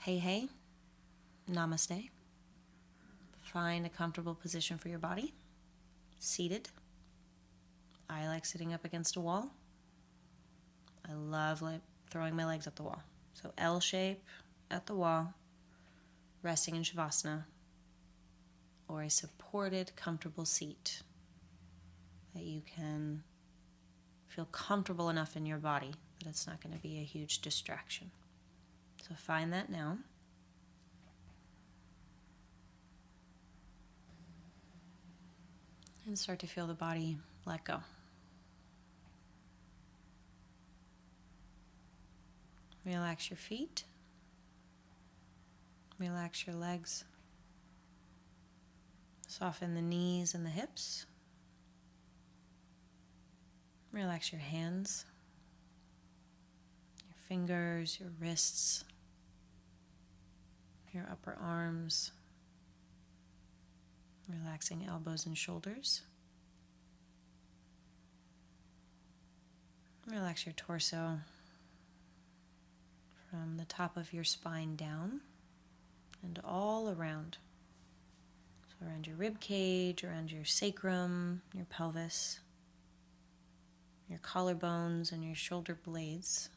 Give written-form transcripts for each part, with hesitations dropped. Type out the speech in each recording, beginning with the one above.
Hey, hey, namaste. Find a comfortable position for your body. Seated. I like sitting up against a wall. I love throwing my legs at the wall. So L shape at the wall, resting in Shavasana, or a supported, comfortable seat that you can feel comfortable enough in your body that it's not going to be a huge distraction. So find that now. And start to feel the body let go. Relax your feet. Relax your legs. Soften the knees and the hips. Relax your hands, your fingers, your wrists, your upper arms. Relaxing elbows and shoulders. Relax your torso from the top of your spine down and all around. So around your rib cage, around your sacrum, your pelvis, your collarbones and your shoulder blades.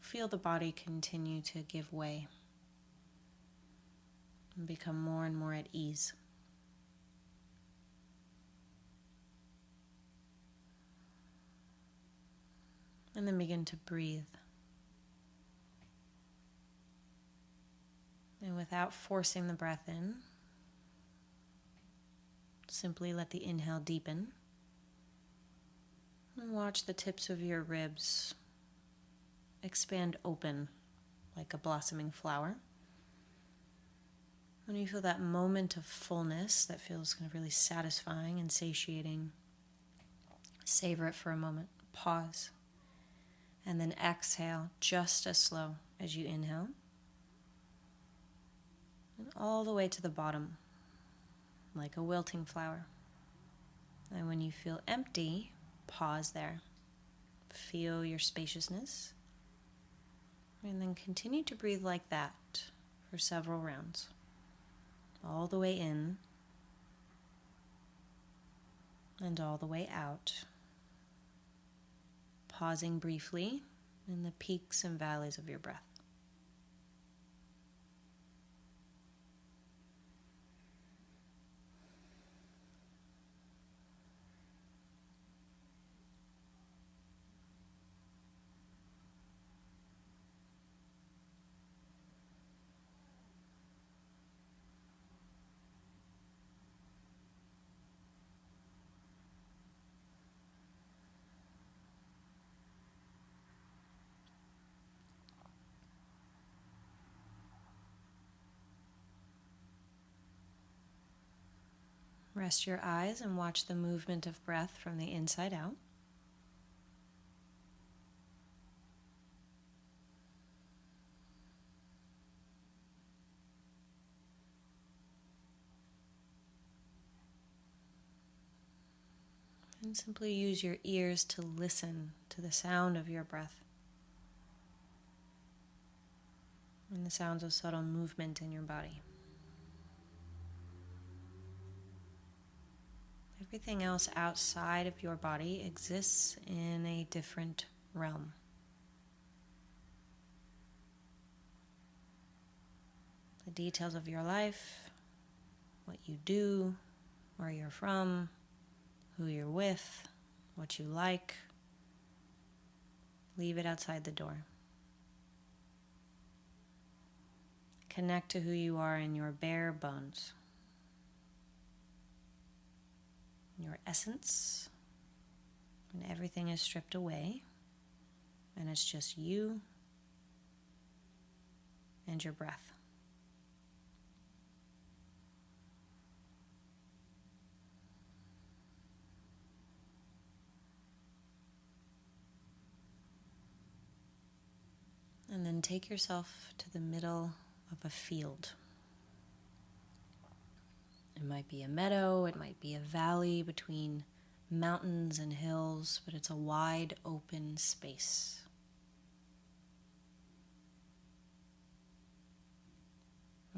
Feel the body continue to give way and become more and more at ease. And then begin to breathe. And without forcing the breath in, simply let the inhale deepen. And watch the tips of your ribs expand open like a blossoming flower. When you feel that moment of fullness that feels kind of really satisfying and satiating, savor it for a moment. Pause. And then exhale just as slow as you inhale. And all the way to the bottom, like a wilting flower. And when you feel empty, pause there. Feel your spaciousness. And then continue to breathe like that for several rounds. All the way in and all the way out. Pausing briefly in the peaks and valleys of your breath. Rest your eyes and watch the movement of breath from the inside out. And simply use your ears to listen to the sound of your breath and the sounds of subtle movement in your body. Everything else outside of your body exists in a different realm. The details of your life, what you do, where you're from, who you're with, what you like, leave it outside the door. Connect to who you are in your bare bones. Your essence, when everything is stripped away and it's just you and your breath. And then take yourself to the middle of a field. It might be a meadow, it might be a valley between mountains and hills, but it's a wide open space.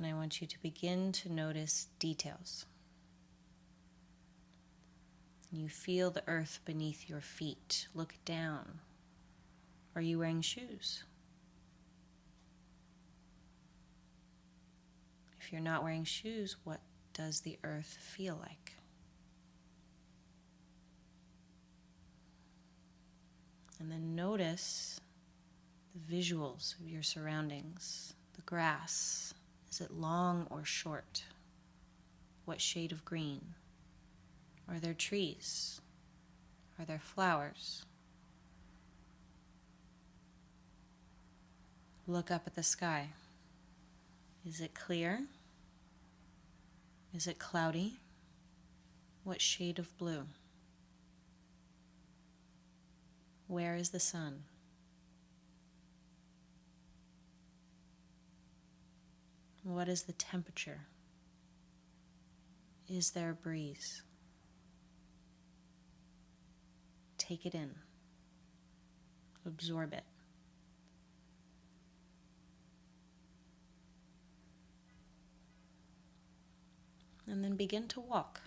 I want you to begin to notice details. You feel the earth beneath your feet. Look down. Are you wearing shoes? If you're not wearing shoes, what does the earth feel like? And then notice the visuals of your surroundings. The grass, is it long or short? What shade of green? Are there trees? Are there flowers? Look up at the sky. Is it clear? Is it cloudy? What shade of blue? Where is the sun? What is the temperature? Is there a breeze? Take it in. Absorb it. And then begin to walk.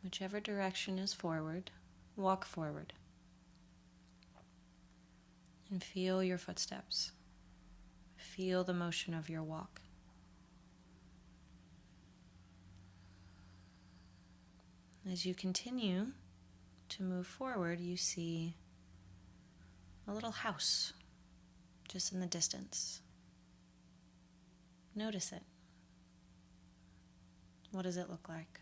Whichever direction is forward, walk forward. And feel your footsteps. Feel the motion of your walk. As you continue to move forward, you see a little house just in the distance. Notice it. What does it look like?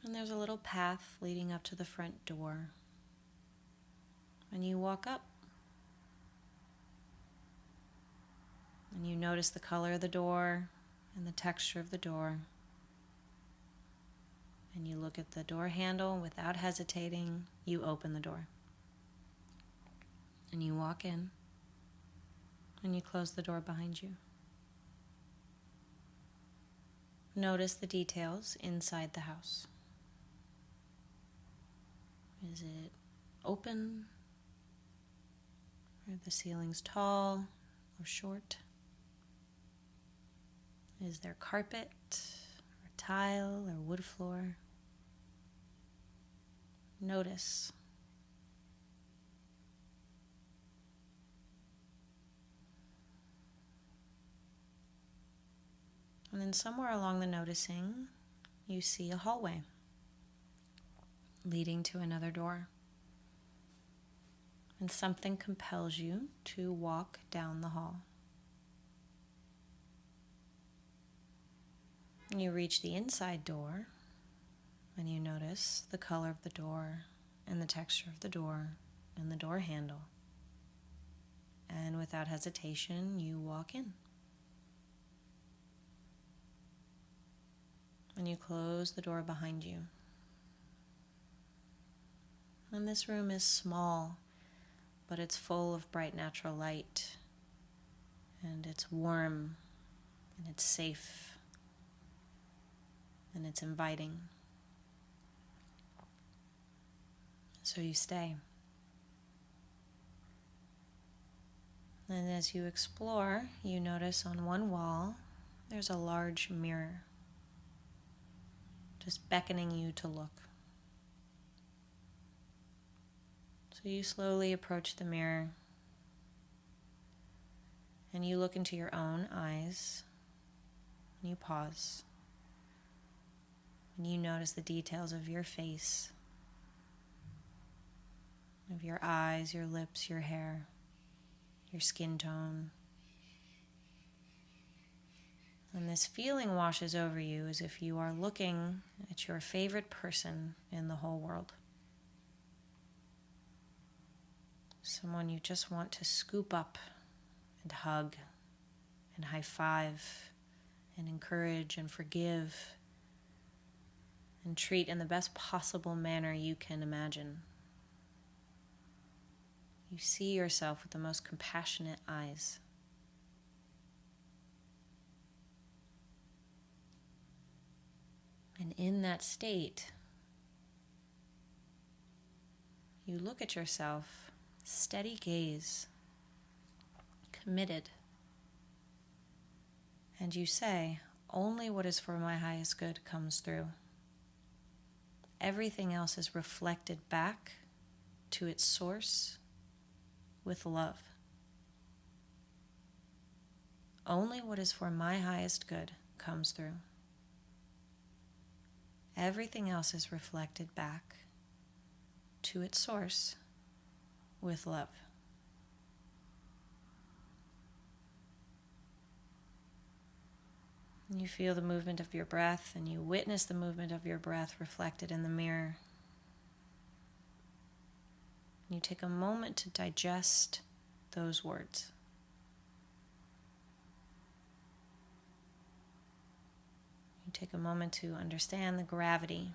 And there's a little path leading up to the front door. And you walk up. And you notice the color of the door and the texture of the door. And you look at the door handle, and without hesitating, you open the door. And you walk in. And you close the door behind you. Notice the details inside the house. Is it open? Are the ceilings tall or short? Is there carpet or tile or wood floor? Notice. And then somewhere along the noticing, you see a hallway leading to another door. And something compels you to walk down the hall. And you reach the inside door, and you notice the color of the door, and the texture of the door, and the door handle. And without hesitation, you walk in. And you close the door behind you. And this room is small, but it's full of bright natural light. And it's warm, and it's safe, and it's inviting. So you stay. And as you explore, you notice on one wall, there's a large mirror, just beckoning you to look. So you slowly approach the mirror, and you look into your own eyes, and you pause, and you notice the details of your face, of your eyes, your lips, your hair, your skin tone. And this feeling washes over you as if you are looking at your favorite person in the whole world. Someone you just want to scoop up and hug and high five and encourage and forgive and treat in the best possible manner you can imagine. You see yourself with the most compassionate eyes. And in that state, you look at yourself steady gaze, committed. And you say, only what is for my highest good comes through. Everything else is reflected back to its source with love. Only what is for my highest good comes through. Everything else is reflected back to its source with love. You feel the movement of your breath, and you witness the movement of your breath reflected in the mirror. You take a moment to digest those words. You take a moment to understand the gravity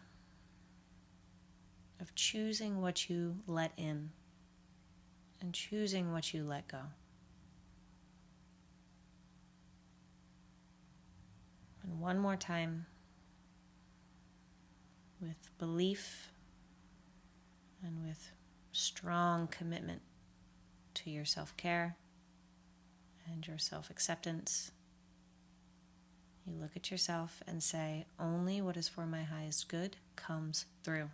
of choosing what you let in and choosing what you let go. And one more time, with belief and with strong commitment to your self-care and your self-acceptance, you look at yourself and say, only what is for my highest good comes through.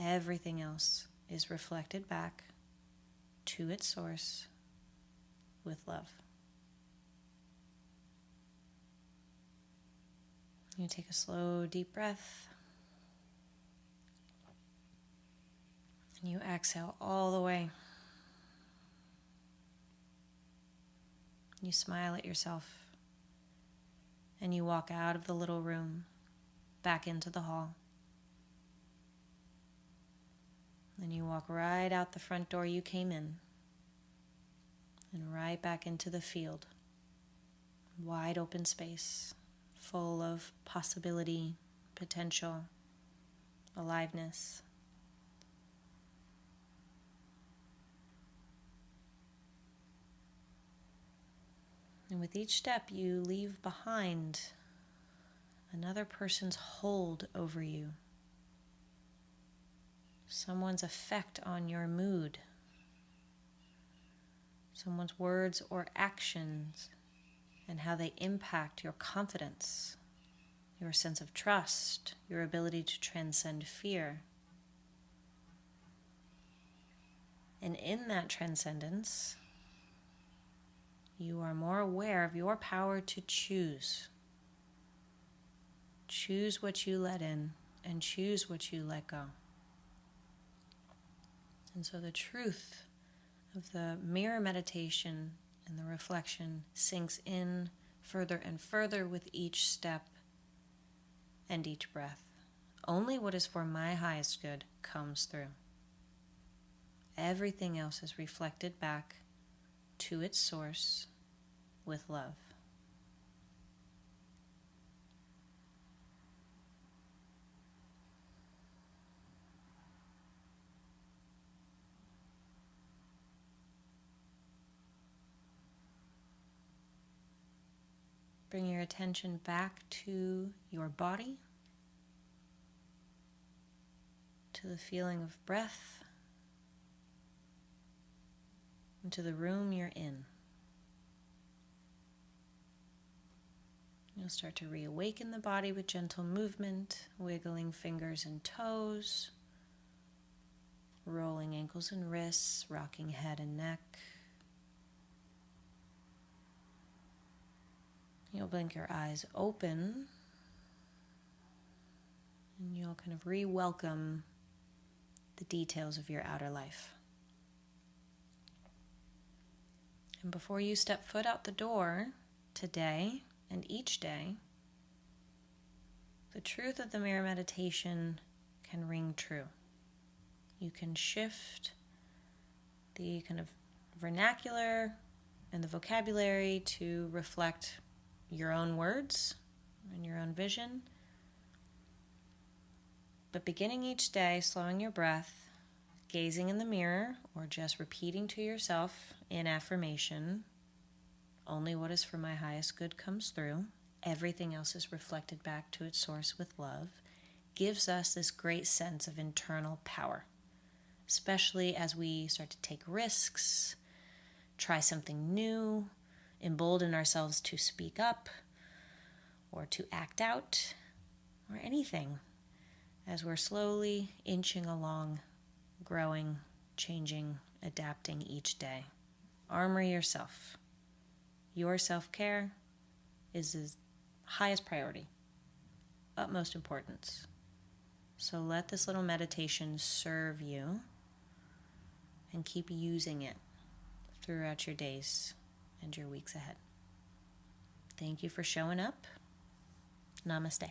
Everything else is reflected back to its source with love. You take a slow, deep breath, and you exhale all the way. You smile at yourself, and you walk out of the little room, back into the hall. And you walk right out the front door you came in, and right back into the field. Wide open space, full of possibility, potential, aliveness. And with each step, you leave behind another person's hold over you, someone's effect on your mood, someone's words or actions, and how they impact your confidence, your sense of trust, your ability to transcend fear. And in that transcendence, you are more aware of your power to choose. Choose what you let in and choose what you let go. And so the truth of the mirror meditation and the reflection sinks in further and further with each step and each breath. Only what is for my highest good comes through. Everything else is reflected back to its source with love. Bring your attention back to your body, to the feeling of breath, and to the room you're in. You'll start to reawaken the body with gentle movement, wiggling fingers and toes, rolling ankles and wrists, rocking head and neck. You'll blink your eyes open, and you'll kind of re-welcome the details of your outer life. And before you step foot out the door today and each day, the truth of the mirror meditation can ring true. You can shift the kind of vernacular and the vocabulary to reflect your own words and your own vision. But beginning each day, slowing your breath, gazing in the mirror, or just repeating to yourself in affirmation, only what is for my highest good comes through, everything else is reflected back to its source with love, gives us this great sense of internal power, especially as we start to take risks, try something new, embolden ourselves to speak up or to act out or anything, as we're slowly inching along, growing, changing, adapting each day. Armor yourself. Your self-care is the highest priority, utmost importance. So let this little meditation serve you and keep using it throughout your days and your weeks ahead. Thank you for showing up. Namaste.